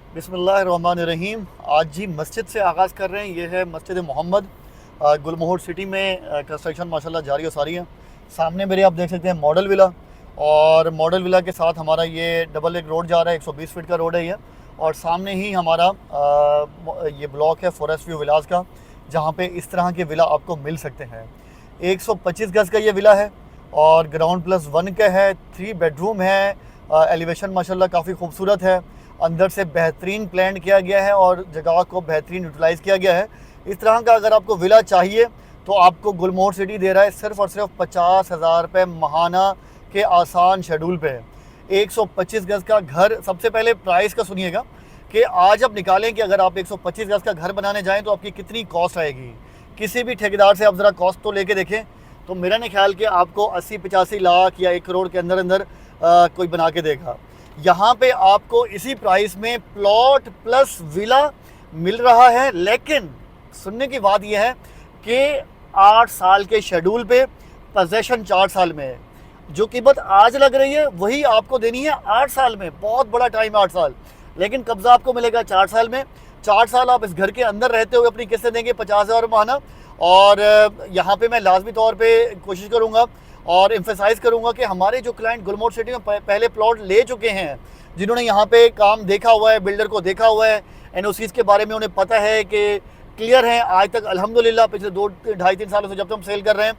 बिस्मिल्लाहिर्रहमानिर्रहीम। आज जी मस्जिद से आगाज़ कर रहे हैं। ये है मस्जिद मोहम्मद, गुलमोहर सिटी में कंस्ट्रक्शन माशाल्लाह जारी और सारी है। सामने मेरे आप देख सकते हैं मॉडल विला, और मॉडल विला के साथ हमारा ये डबल एक रोड जा रहा है, 120 फीट का रोड है ये। और सामने ही हमारा ये ब्लॉक है फॉरेस्ट व्यू विलास का, जहाँ पे इस तरह के विला आपको मिल सकते हैं। 125 गज़ का ये विला है और ग्राउंड प्लस 1 का है। 3 बेडरूम है। एलिवेशन माशाल्लाह काफ़ी खूबसूरत है। अंदर से बेहतरीन प्लान किया गया है और जगह को बेहतरीन यूटिलाइज़ किया गया है। इस तरह का अगर आपको विला चाहिए तो आपको गुलमोहर सिटी दे रहा है सिर्फ़ और सिर्फ 50,000 रुपये महाना के आसान शेड्यूल पे। 125 गज़ का घर, सबसे पहले प्राइस का सुनिएगा कि आज आप निकालें कि अगर आप 125 गज़ का घर बनाने जाएँ तो आपकी कितनी कॉस्ट आएगी। किसी भी ठेकेदार से आप ज़रा कॉस्ट तो लेके देखें, तो मेरा नहीं ख्याल कि आपको 80-85 लाख या 1 करोड़ के अंदर अंदर कोई बना के देगा। यहाँ पे आपको इसी प्राइस में प्लॉट प्लस विला मिल रहा है। लेकिन सुनने की बात यह है कि 8 साल के शेड्यूल पे, पोजेसन 4 साल में है। जो कीमत आज लग रही है वही आपको देनी है 8 साल में। बहुत बड़ा टाइम है 8 साल, लेकिन कब्जा आपको मिलेगा 4 साल में। 4 साल आप इस घर के अंदर रहते हुए अपनी किस्तें देंगे 50,000 महाना। और यहाँ पे मैं लाजमी तौर पे कोशिश करूँगा और एम्फेसाइज़ करूँगा कि हमारे जो क्लाइंट गुलमोहर सिटी में पहले प्लॉट ले चुके हैं, जिन्होंने यहाँ पे काम देखा हुआ है, बिल्डर को देखा हुआ है, एनओसीज़ के बारे में उन्हें पता है कि क्लियर है। आज तक अल्हम्दुलिल्लाह पिछले 2-2.5-3 सालों से जब हम सेल कर रहे हैं,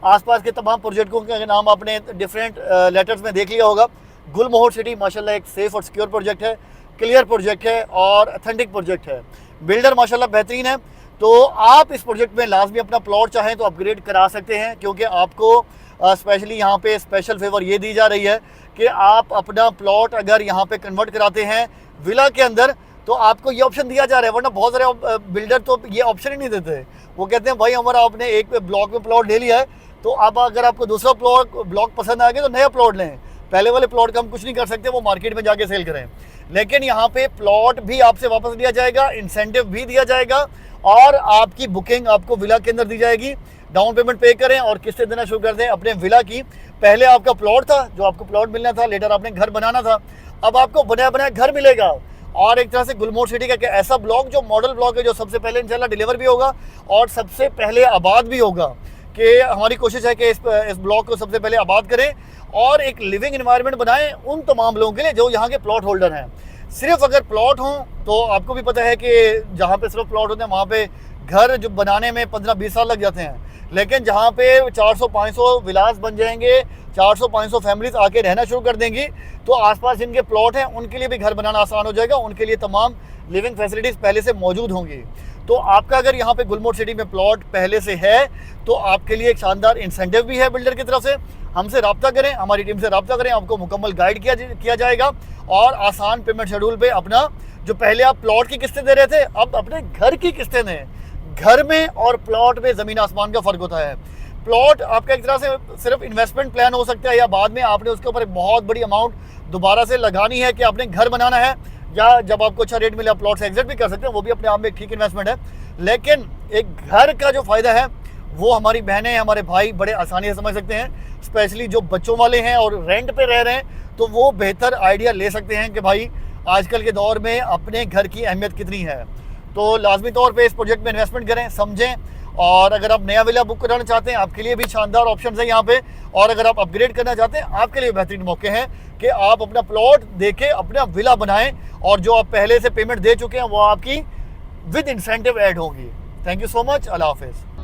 आसपास के तमाम प्रोजेक्टों के नाम आपने डिफरेंट लेटर्स में देख लिया होगा। गुलमोहर सिटी माशाल्लाह एक सेफ़ और सिक्योर प्रोजेक्ट है, क्लियर प्रोजेक्ट है और अथेंटिक प्रोजेक्ट है। बिल्डर माशाल्लाह बेहतरीन है। तो आप इस प्रोजेक्ट में लाजमी अपना प्लॉट चाहें तो अपग्रेड करा सकते हैं, क्योंकि आपको स्पेशली यहाँ पे स्पेशल फेवर ये दी जा रही है कि आप अपना प्लॉट अगर यहाँ पे कन्वर्ट कराते हैं विला के अंदर तो आपको ये ऑप्शन दिया जा रहा है। वरना बहुत सारे बिल्डर तो ये ऑप्शन ही नहीं देते। वो कहते हैं भाई हमारा आपने एक ब्लॉक में प्लॉट ले लिया है, तो अब अगर आपको दूसरा ब्लॉक पसंद आ गया तो नया प्लॉट लें। पहले वाले प्लॉट का हम कुछ नहीं कर सकते, वो मार्केट में जाके सेल करें। लेकिन यहाँ पे प्लॉट भी आपसे वापस लिया जाएगा, इंसेंटिव भी दिया जाएगा और आपकी बुकिंग आपको विला के अंदर दी जाएगी। डाउन पेमेंट पे करें और किस्तें देना शुरू कर दें अपने विला की। पहले आपका प्लॉट था, जो आपको प्लॉट मिलना था, लेटर आपने घर बनाना था, अब आपको बनाया बनाया घर मिलेगा। और एक तरह से गुलमोहर सिटी का ऐसा ब्लॉक जो मॉडल ब्लॉक है, जो सबसे पहले इंशाल्लाह डिलीवर भी होगा और सबसे पहले आबाद भी होगा। कि हमारी कोशिश है कि इस ब्लॉक को सबसे पहले आबाद करें और एक लिविंग एनवायरनमेंट बनाएं उन तमाम लोगों के लिए जो यहाँ के प्लॉट होल्डर हैं। सिर्फ अगर प्लॉट हों तो आपको भी पता है कि जहाँ पे सिर्फ प्लॉट होते हैं वहाँ पे घर जो बनाने में 15-20 साल लग जाते हैं। लेकिन जहाँ पे 400-500 विलास बन जाएंगे, 400-500 फैमिलीज आके रहना शुरू कर देंगी, तो आसपास जिनके प्लॉट हैं उनके लिए भी घर बनाना आसान हो जाएगा। उनके लिए तमाम लिविंग फैसिलिटीज़ पहले से मौजूद होंगी। तो आपका अगर यहाँ पे गुलमोहर सिटी में प्लॉट पहले से है तो आपके लिए एक शानदार इंसेंटिव भी है बिल्डर की तरफ से। हमसे रब्ता करें, हमारी टीम से रब्ता करें, आपको मुकम्मल गाइड किया जाएगा और आसान पेमेंट शेड्यूल पे अपना, जो पहले आप प्लॉट की किस्तें दे रहे थे, अब अपने घर की किस्तें दें। घर में और प्लॉट में ज़मीन आसमान का फ़र्क होता है। प्लॉट आपका एक तरह से सिर्फ इन्वेस्टमेंट प्लान हो सकता है, या बाद में आपने उसके ऊपर एक बहुत बड़ी अमाउंट दोबारा से लगानी है कि आपने घर बनाना है, या जब आपको अच्छा रेट मिले आप प्लॉट से एग्जिट भी कर सकते हैं, वो भी अपने आप में एक ठीक इन्वेस्टमेंट है। लेकिन एक घर का जो फ़ायदा है वो हमारी बहनें, हमारे भाई बड़े आसानी से समझ सकते हैं। स्पेशली जो बच्चों वाले हैं और रेंट पे रह रहे हैं, तो वो बेहतर आइडिया ले सकते हैं कि भाई आजकल के दौर में अपने घर की अहमियत कितनी है। तो लाजमी तौर पे इस प्रोजेक्ट में इन्वेस्टमेंट करें, समझें। और अगर आप नया विला बुक कराना चाहते हैं, आपके लिए भी शानदार ऑप्शन है यहाँ पे। और अगर आप अपग्रेड करना चाहते हैं, आपके लिए बेहतरीन मौके हैं कि आप अपना प्लॉट देके अपना विला बनाएं और जो आप पहले से पेमेंट दे चुके हैं वो आपकी विद इंसेंटिव ऐड होगी। Thank you so much. अल्लाह हाफिज़।